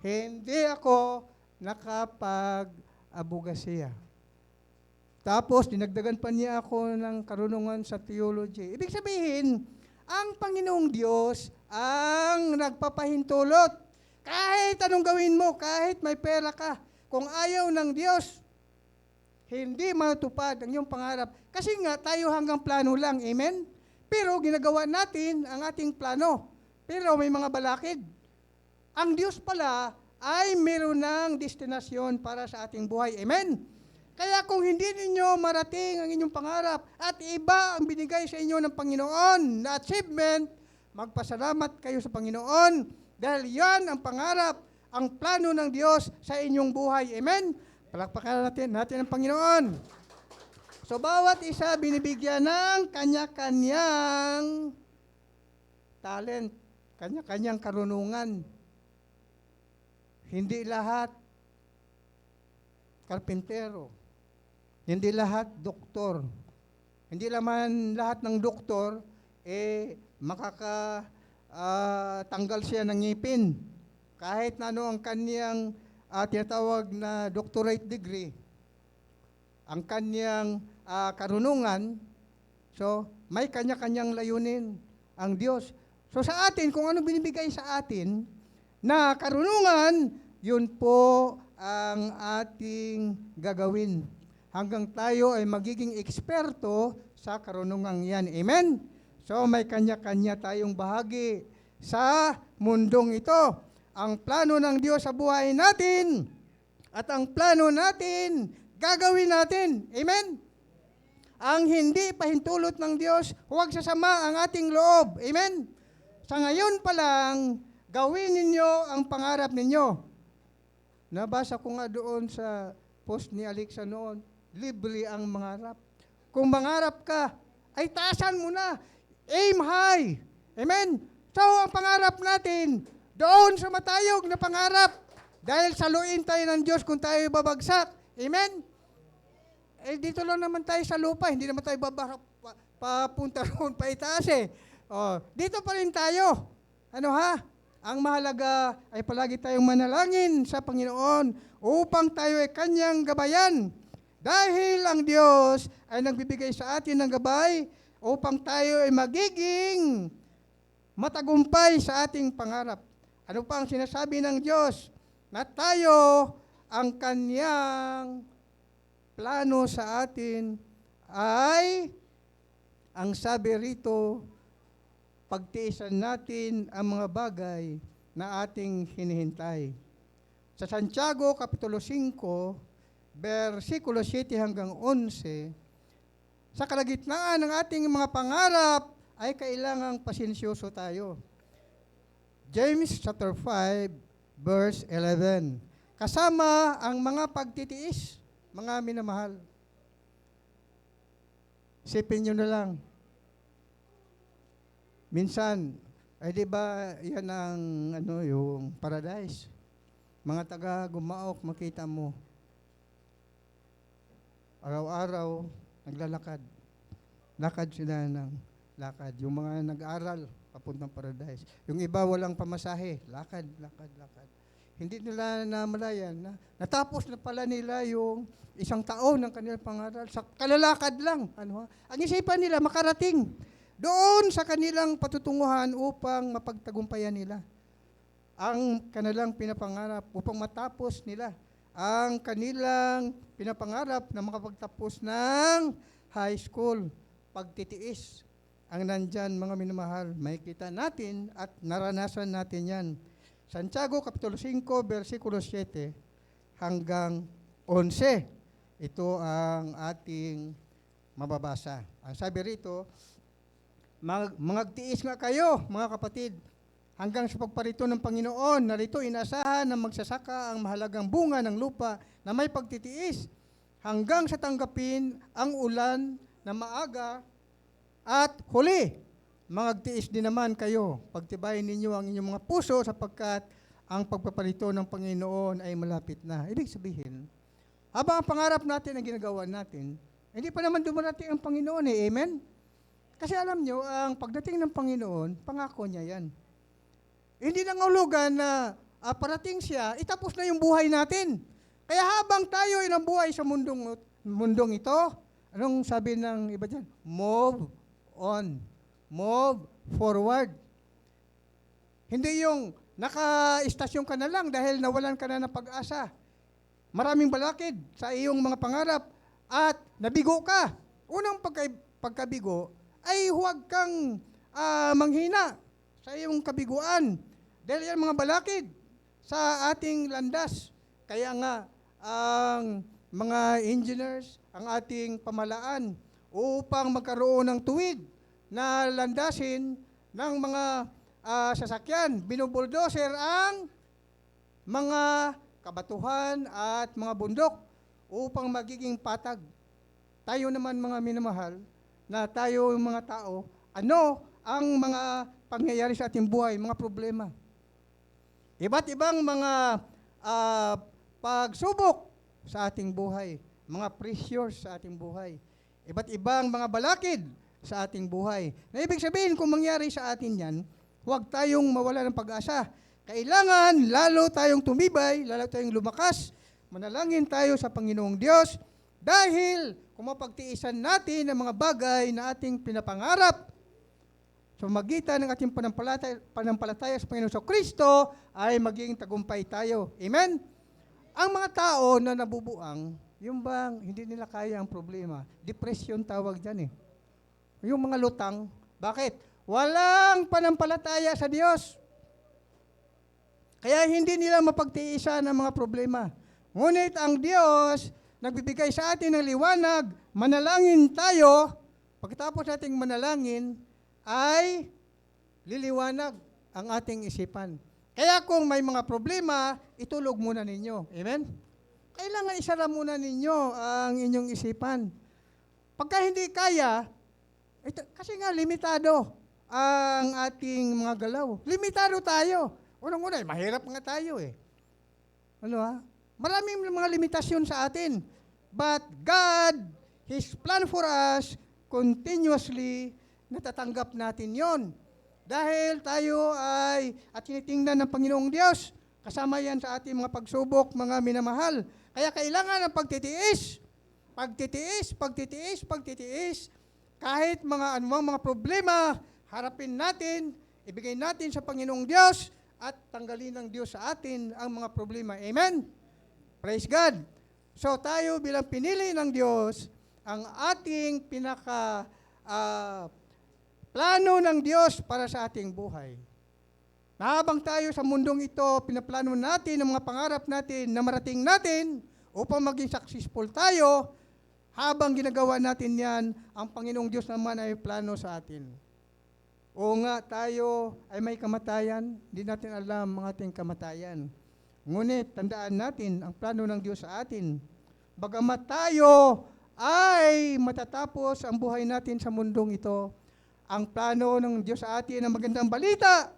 Hindi ako nakapag-abogasiya. Tapos, dinagdagan pa niya ako ng karunungan sa theology. Ibig sabihin, ang Panginoong Diyos ang nagpapahintulot. Kahit anong gawin mo, kahit may pera ka, kung ayaw ng Diyos, hindi matupad ang iyong pangarap. Kasi nga, tayo hanggang plano lang. Amen? Pero ginagawa natin ang ating plano. Pero may mga balakid. Ang Diyos pala ay meron ng destinasyon para sa ating buhay. Amen? Kaya kung hindi ninyo marating ang inyong pangarap at iba ang binigay sa inyo ng Panginoon na achievement, magpasalamat kayo sa Panginoon dahil yan ang pangarap, ang plano ng Diyos sa inyong buhay. Amen? Palakpakan natin ang Panginoon. So, bawat isa binibigyan ng kanya-kanyang talent, kanya-kanyang karunungan. Hindi lahat karpintero. Hindi lahat doktor. Hindi naman lahat ng doktor, makakatanggal siya ng ngipin. Kahit na ano ang kanyang tinatawag na doctorate degree, ang kanyang karunungan, so may kanya-kanyang layunin ang Diyos. So sa atin, kung ano binibigay sa atin na karunungan, yun po ang ating gagawin. Hanggang tayo ay magiging eksperto sa karunungan yan. Amen? So may kanya-kanya tayong bahagi sa mundong ito. Ang plano ng Diyos sa buhay natin at ang plano natin, gagawin natin. Amen? Ang hindi pahintulot ng Diyos, huwag sasama ang ating loob. Amen? Sa ngayon pa lang, gawin ninyo ang pangarap ninyo. Nabasa ko nga doon sa post ni Alexa noon, libre ang mangarap. Kung mangarap ka, ay taasan mo na. Aim high. Amen? So, ang pangarap natin, doon sa matayog na pangarap. Dahil saluin tayo ng Diyos kung tayo babagsak. Amen? Dito lang naman tayo sa lupa. Hindi naman tayo papunta roon, paitaas dito pa rin tayo. Ano ha? Ang mahalaga ay palagi tayong manalangin sa Panginoon upang tayo ay Kanyang gabayan. Dahil ang Diyos ay nagbibigay sa atin ng gabay upang tayo ay magiging matagumpay sa ating pangarap. Ano pa ang sinasabi ng Diyos? Na tayo ang Kanyang plano sa atin ay, ang sabi rito, pagtiisan natin ang mga bagay na ating hinihintay. Sa Santiago, Kapitulo 5, versikulo 7 hanggang 11, sa kalagitnaan ng ating mga pangarap ay kailangang pasensyoso tayo. James chapter 5, verse 11. Kasama ang mga pagtitiis, mga minamahal. Isipin nyo na lang. Minsan, ay di ba yan ang yung paradise? Mga taga Gumaok, makita mo. Araw-araw, naglalakad. Lakad sila ng lakad. Yung mga nag-aral, papuntang paradise. Yung iba walang pamasahe, lakad, lakad, lakad. Hindi nila namalayan na natapos na pala nila yung isang taon ng kanilang pangaral sa kalalakad lang. Ang isipan nila makarating doon sa kanilang patutunguhan upang mapagtagumpayan nila ang kanilang pinapangarap, upang matapos nila ang kanilang pinapangarap na makapagtapos ng high school. Pagtitiis ang nandyan, mga minamahal. Makikita natin at naranasan natin yan. Santiago Kapitulo 5, versikulo 7 hanggang 11. Ito ang ating mababasa. Ang sabi rito, magtiis nga kayo, mga kapatid, hanggang sa pagparito ng Panginoon, narito inasahan na magsasaka ang mahalagang bunga ng lupa na may pagtitiis, hanggang sa tanggapin ang ulan na maaga at huli. Magtiis din naman kayo, pagtibayin ninyo ang inyong mga puso sapagkat ang pagpapalito ng Panginoon ay malapit na. Ibig sabihin, habang ang pangarap natin ang ginagawa natin, hindi pa naman dumarating ang Panginoon Amen? Kasi alam nyo, ang pagdating ng Panginoon, pangako niya yan. Hindi nangahulugan na parating siya, itapos na yung buhay natin. Kaya habang tayo ay nabuhay sa mundong ito, anong sabi ng iba dyan? Move on. Move forward. Hindi yung naka-istasyon ka na lang dahil nawalan ka na ng pag-asa. Maraming balakid sa iyong mga pangarap at nabigo ka. Unang pagkabigo ay huwag kang manghina sa iyong kabiguan. Dahil yan mga balakid sa ating landas. Kaya nga, ang mga engineers, ang ating pamalaan, upang magkaroon ng tuwid na landasin ng mga sasakyan, binubuldoser ang mga kabatuhan at mga bundok upang magiging patag. Tayo naman mga minamahal, na tayo yung mga tao, ano ang mga pangyayari sa ating buhay, mga problema. Iba't ibang mga pagsubok sa ating buhay, mga pressures sa ating buhay, iba't ibang mga balakid sa ating buhay. Na ibig sabihin, kung mangyari sa atin yan, huwag tayong mawala ng pag-asa. Kailangan lalo tayong tumibay, lalo tayong lumakas, manalangin tayo sa Panginoong Diyos, dahil kung mapagtiisan natin ang mga bagay na ating pinapangarap, sa magitan ng ating panampalataya sa Panginoon Kristo, ay magiging tagumpay tayo. Amen? Ang mga tao na nabubuang, yung bang hindi nila kaya ang problema, depression tawag dyan Yung mga lutang, bakit? Walang panampalataya sa Diyos. Kaya hindi nila mapagtiisan ang mga problema. Ngunit ang Diyos, nagbibigay sa atin ng liwanag, manalangin tayo, pagkatapos nating manalangin, ay liliwanag ang ating isipan. Kaya kung may mga problema, itulog muna ninyo. Amen? Kailangan isara muna ninyo ang inyong isipan. Pagka hindi kaya, kasi nga limitado ang ating mga galaw. Limitado tayo. Unang-una, mahirap nga tayo Maraming mga limitasyon sa atin. But God, His plan for us, continuously, natatanggap natin yon. Dahil tayo ay at tinitingnan ng Panginoong Diyos, kasama yan sa ating mga pagsubok, mga minamahal. Kaya kailangan ng pagtitiis. Pagtitiis, pagtitiis, pagtitiis. Kahit mga anumang mga problema, harapin natin, ibigay natin sa Panginoong Diyos, at tanggalin ng Diyos sa atin ang mga problema. Amen? Praise God. So tayo bilang pinili ng Diyos, ang ating plano ng Diyos para sa ating buhay. Na habang tayo sa mundong ito, pinaplano natin ang mga pangarap natin na marating natin upang maging successful tayo. Habang ginagawa natin yan, ang Panginoong Diyos naman ay plano sa atin. O nga, tayo ay may kamatayan, hindi natin alam ang ating kamatayan. Ngunit, tandaan natin ang plano ng Diyos sa atin. Bagamat tayo ay matatapos ang buhay natin sa mundong ito, ang plano ng Diyos sa atin ang magandang balita,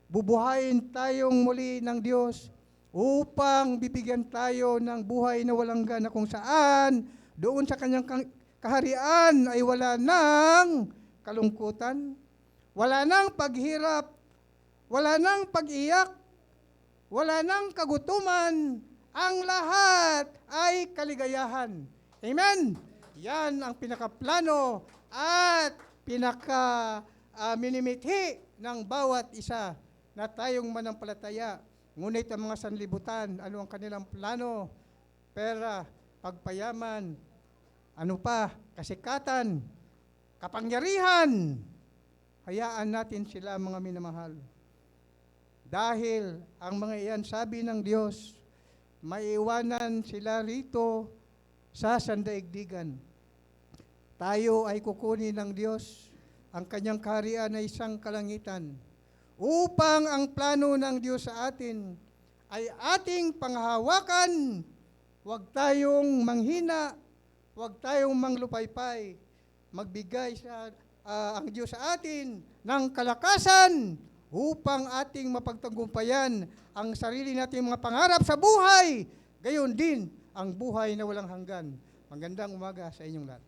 bubuhayin tayong muli ng Diyos upang bibigyan tayo ng buhay na walang hanggan na kung saan Doon sa kanyang kaharian ay wala ng kalungkutan, wala ng paghirap, wala ng pag-iyak, wala ng kagutuman. Ang lahat ay kaligayahan. Amen? Yan ang pinakaplano at minimithi ng bawat isa na tayong manampalataya. Ngunit ang mga sanlibutan, ano ang kanilang plano? Pera, pagpayaman, ano pa, kasikatan, kapangyarihan. Hayaan natin sila, mga minamahal. Dahil ang mga iyan, sabi ng Diyos, maiiwanan sila rito sa sandaigdigan. Tayo ay kukunin ng Diyos, ang kanyang kaharian ay isang kalangitan, upang ang plano ng Diyos sa atin ay ating panghahawakan. Huwag tayong manghina, huwag tayong manglupaypay. Magbigay ang Diyos sa atin ng kalakasan upang ating mapagtagumpayan ang sarili nating mga pangarap sa buhay. Gayon din ang buhay na walang hanggan. Magandang umaga sa inyong lahat.